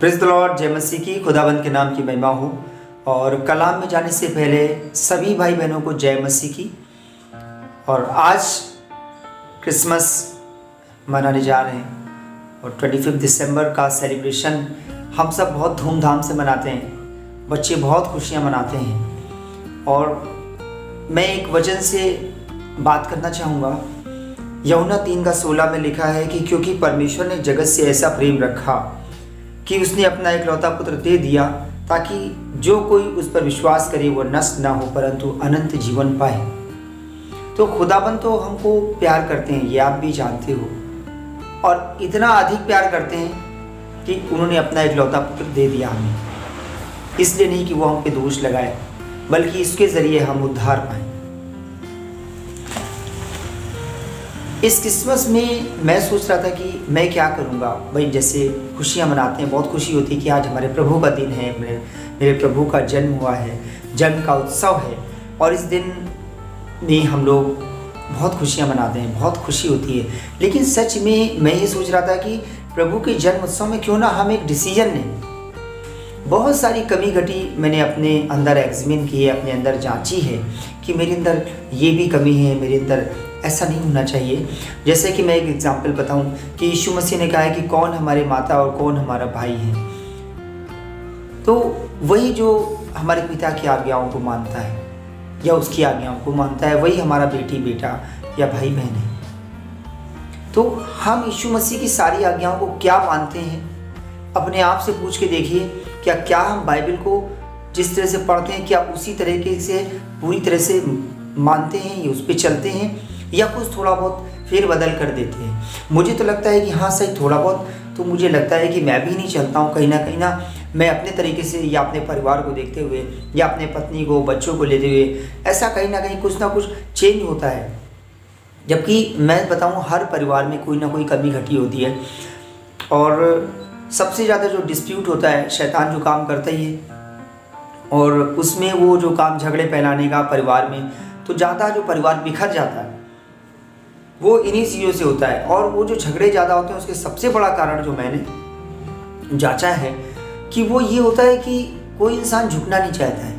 Praise the Lord. जय मसीह की। खुदाबंद के नाम की महिमा हो। और कलाम में जाने से पहले सभी भाई बहनों को जय मसीह की। और आज क्रिसमस मनाने जा रहे हैं और 25 दिसंबर का सेलिब्रेशन हम सब बहुत धूमधाम से मनाते हैं। बच्चे बहुत खुशियाँ मनाते हैं। और मैं एक वचन से बात करना चाहूँगा। यूहन्ना 3:16 में लिखा है कि क्योंकि परमेश्वर ने जगत से ऐसा प्रेम रखा कि उसने अपना इकलौता पुत्र दे दिया ताकि जो कोई उस पर विश्वास करे वो नष्ट ना हो परंतु अनंत जीवन पाए। तो खुदाबंद तो हमको प्यार करते हैं, ये आप भी जानते हो। और इतना अधिक प्यार करते हैं कि उन्होंने अपना इकलौता पुत्र दे दिया हमें। इसलिए नहीं कि वो हम पे दोष लगाए, बल्कि इसके ज़रिए हम उद्धार पाएँ। इस क्रिसमस में मैं सोच रहा था कि मैं क्या करूँगा। भाई जैसे खुशियाँ मनाते हैं, बहुत खुशी होती है कि आज हमारे प्रभु का दिन है, मेरे प्रभु का जन्म हुआ है, जन्म का उत्सव है। और इस दिन में हम लोग बहुत खुशियाँ मनाते हैं, बहुत खुशी होती है। लेकिन सच में मैं ये सोच रहा था कि प्रभु के जन्म उत्सव में क्यों ना हम एक डिसीजन लें। बहुत सारी कमी घटी मैंने अपने अंदर एग्जामिन की है, अपने अंदर जांची है कि मेरे अंदर ये भी कमी है, मेरे अंदर ऐसा नहीं होना चाहिए। जैसे कि मैं एक एग्जाम्पल बताऊं कि यीशु मसीह ने कहा है कि कौन हमारे माता और कौन हमारा भाई है। तो वही जो हमारे पिता की आज्ञाओं को मानता है या उसकी आज्ञाओं को मानता है, वही हमारा बेटी बेटा या भाई बहन है। तो हम यीशु मसीह की सारी आज्ञाओं को क्या मानते हैं, अपने आप से पूछ के देखिए। क्या हम बाइबल को जिस तरह से पढ़ते हैं, क्या उसी तरीके से पूरी तरह से मानते हैं या उस पर चलते हैं, या कुछ थोड़ा बहुत फेर बदल कर देते हैं। मुझे तो लगता है कि हाँ सही, थोड़ा बहुत तो मुझे लगता है कि मैं भी नहीं चलता हूँ। कहीं ना मैं अपने तरीके से या अपने परिवार को देखते हुए या अपने पत्नी को, बच्चों को लेते हुए, ऐसा कहीं ना कहीं कुछ ना कुछ चेंज होता है। जबकि मैं बताऊँ, हर परिवार में कोई ना कोई कमी घटी होती है। और सबसे ज़्यादा जो डिस्प्यूट होता है, शैतान जो काम करता ही है, और उसमें वो जो काम झगड़े फैलाने का परिवार में, तो ज़्यादा जो परिवार बिखर जाता है वो इन्हीं चीज़ों से होता है। और वो जो झगड़े ज़्यादा होते हैं उसके सबसे बड़ा कारण जो मैंने जांचा है कि वो ये होता है कि कोई इंसान झुकना नहीं चाहता है,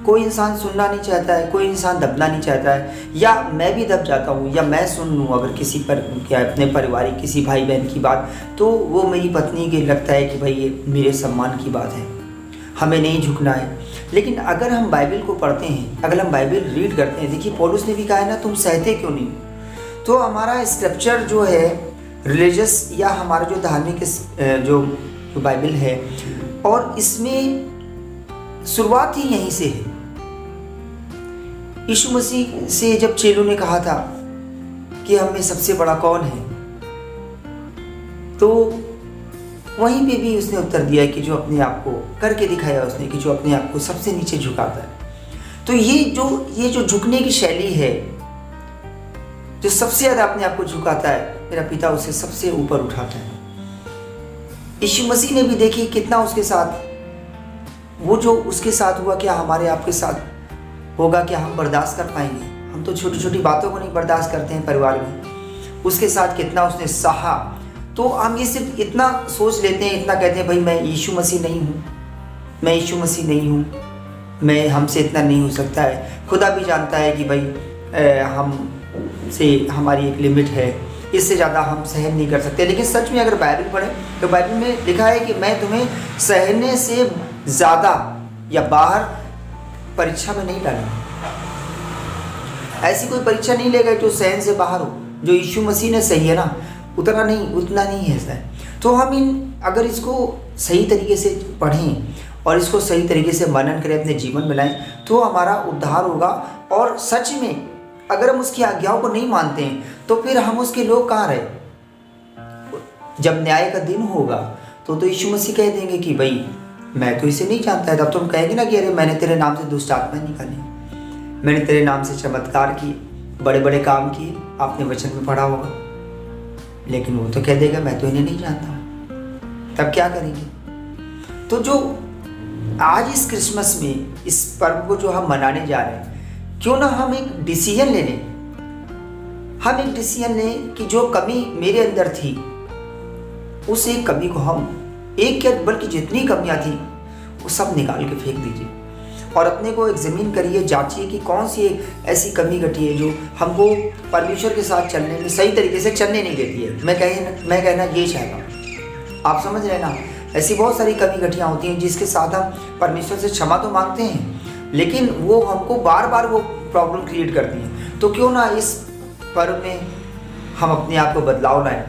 कोई इंसान सुनना नहीं चाहता है, कोई इंसान दबना नहीं चाहता है। या मैं भी दब जाता हूँ या मैं सुन लूँ अगर किसी पर क्या अपने पारिवारिक किसी भाई बहन की बात, तो वो मेरी पत्नी के लगता है कि भाई ये मेरे सम्मान की बात है, हमें नहीं झुकना है। लेकिन अगर हम बाइबल को पढ़ते हैं, अगर हम बाइबल रीड करते हैं, देखिए पौलुस ने भी कहा है ना, तुम सहते क्यों नहीं। तो हमारा स्क्रिप्चर जो है रिलीजियस या हमारा जो धार्मिक जो बाइबल है, और इसमें शुरुआत ही यहीं से है। यीशु मसीह से जब चेलों ने कहा था कि हम में सबसे बड़ा कौन है, तो वहीं पे भी उसने उत्तर दिया कि जो अपने आप को करके दिखाया उसने कि जो अपने आप को सबसे नीचे झुकाता है। तो ये जो झुकने की शैली है, जो सबसे ज़्यादा अपने आप को झुकाता है, मेरा पिता उसे सबसे ऊपर उठाता है। यीशु मसीह ने भी देखी कितना उसके साथ, वो जो उसके साथ हुआ क्या हमारे आपके साथ होगा, क्या हम बर्दाश्त कर पाएंगे। हम तो छोटी छोटी बातों को नहीं बर्दाश्त करते हैं परिवार में, उसके साथ कितना उसने सहा। तो हम ये सिर्फ इतना सोच लेते हैं, इतना कहते हैं भाई मैं यीशु मसीह नहीं हूँ, मैं यीशु मसीह नहीं हूँ, मैं हमसे इतना नहीं हो सकता है। खुदा भी जानता है कि भाई हम से हमारी एक लिमिट है, इससे ज़्यादा हम सहन नहीं कर सकते। लेकिन सच में अगर बाइबल पढ़ें तो बाइबल में लिखा है कि मैं तुम्हें सहने से ज़्यादा या बाहर परीक्षा में नहीं डालूंगा। ऐसी कोई परीक्षा नहीं लेगा जो सहन से बाहर हो। जो यीशु मसीह ने सही है ना, उतना नहीं है ऐसा है। तो हम अगर इसको सही तरीके से पढ़ें और इसको सही तरीके से मनन करें, अपने जीवन में लाएं, तो हमारा उद्धार होगा। और सच में अगर हम उसकी आज्ञाओं को नहीं मानते हैं तो फिर हम उसके लोग कहाँ रहे। जब न्याय का दिन होगा तो यीशु मसीह कह देंगे कि भाई मैं तो इसे नहीं जानता है। तब तुम कहेंगे ना कि अरे मैंने तेरे नाम से दुष्ट आत्माएं निकाली, मैंने तेरे नाम से चमत्कार किए, बड़े बड़े काम किए, आपने वचन में पढ़ा होगा। लेकिन वो तो कह देगा मैं तो इन्हें नहीं जानता। तब क्या करेंगे। तो जो आज इस क्रिसमस में इस पर्व को जो हम मनाने जा रहे हैं, क्यों ना हम एक डिसीजन ले लें। हम एक डिसीजन लें कि जो कमी मेरे अंदर थी, उस एक कमी को हम एक क्या बल्कि जितनी कमियां थी वो सब निकाल के फेंक दीजिए और अपने को एग्जामिन करिए, जांचिए कि कौन सी एक ऐसी कमी घटी है जो हमको परमेश्वर के साथ चलने में सही तरीके से चलने नहीं देती है। मैं कहना ये चाहता हूँ, आप समझ रहे हैं ना। ऐसी बहुत सारी कमी घटियाँ होती हैं जिसके साथ हम परमेश्वर से क्षमा तो मांगते हैं, लेकिन वो हमको बार बार वो प्रॉब्लम क्रिएट करती हैं। तो क्यों ना इस पर्व में हम अपने आप को बदलाव लाएं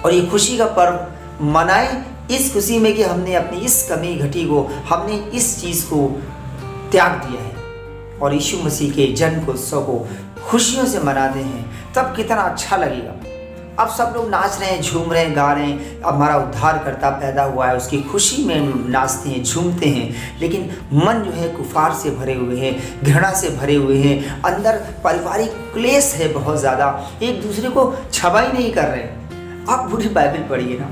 और ये खुशी का पर्व मनाएं, इस खुशी में कि हमने अपनी इस कमी घटी को, हमने इस चीज़ को त्याग दिया है और यीशु मसीह के जन्म उत्सव को खुशियों से मनाते हैं। तब कितना अच्छा लगेगा। अब सब लोग नाच रहे हैं, झूम रहे हैं, गा रहे हैं, अब हमारा उद्धारकर्ता पैदा हुआ है, उसकी खुशी में नाचते हैं, झूमते हैं, लेकिन मन जो है कुफार से भरे हुए हैं, घृणा से भरे हुए हैं, अंदर पारिवारिक क्लेश है बहुत ज़्यादा, एक दूसरे को क्षमा ही नहीं कर रहे। आप पूरी बाइबल पढ़िए ना,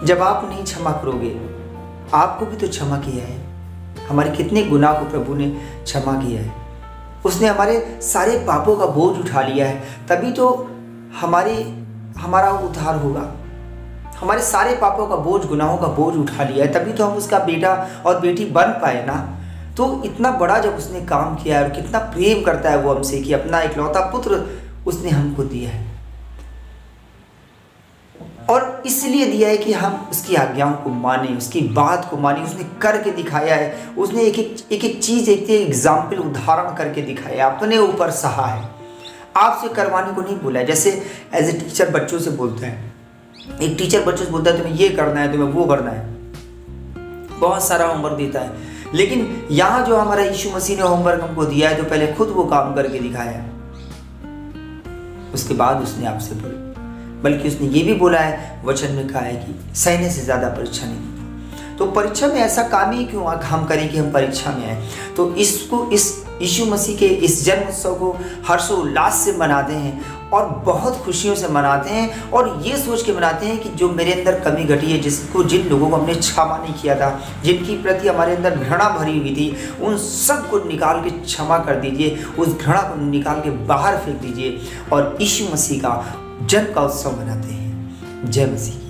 जब आप नहीं क्षमा करोगे, आपको भी तो क्षमा किया है। हमारे कितने गुनाह को प्रभु ने क्षमा किया है, उसने हमारे सारे पापों का बोझ उठा लिया है, तभी तो हमारा उद्धार होगा। हमारे सारे पापों का बोझ, गुनाहों का बोझ उठा लिया है, तभी तो हम उसका बेटा और बेटी बन पाए ना। तो इतना बड़ा जब उसने काम किया है और कितना प्रेम करता है वो हमसे कि अपना इकलौता पुत्र उसने हमको दिया है, और इसलिए दिया है कि हम उसकी आज्ञाओं को माने, उसकी बात को माने। उसने करके दिखाया है, उसने एक एक चीज़, एक एग्जाम्पल, उदाहरण करके दिखाया, अपने ऊपर सहा है, आपसे करवाने को नहीं बोला है। जैसे एज ए टीचर बच्चों से बोलते हैं, एक टीचर बच्चों से बोलता है तुम्हें ये करना है, तुम्हें वो करना है, बहुत सारा होमवर्क देता है, लेकिन यहाँ जो हमारा यीशु मसीह ने होमवर्क हमको दिया है तो पहले खुद वो काम करके दिखाया, उसके बाद उसने आपसे बोला। बल्कि उसने ये भी बोला है, वचन में कहा है कि सहने से ज़्यादा परीक्षा नहीं। तो परीक्षा में ऐसा काम ही क्यों हम करें कि हम परीक्षा में आए। तो इस यीशु मसीह के इस जन्म उत्सव को हर्षोल्लास से मनाते हैं और बहुत खुशियों से मनाते हैं, और ये सोच के मनाते हैं कि जो मेरे अंदर कमी घटी है, जिन लोगों को हमने क्षमा नहीं किया था, जिनकी प्रति हमारे अंदर घृणा भरी हुई थी, उन सब को निकाल के क्षमा कर दीजिए, उस घृणा को निकाल के बाहर फेंक दीजिए और यीशु मसीह का जन्म का उत्सव मनाते हैं। जय मसीह।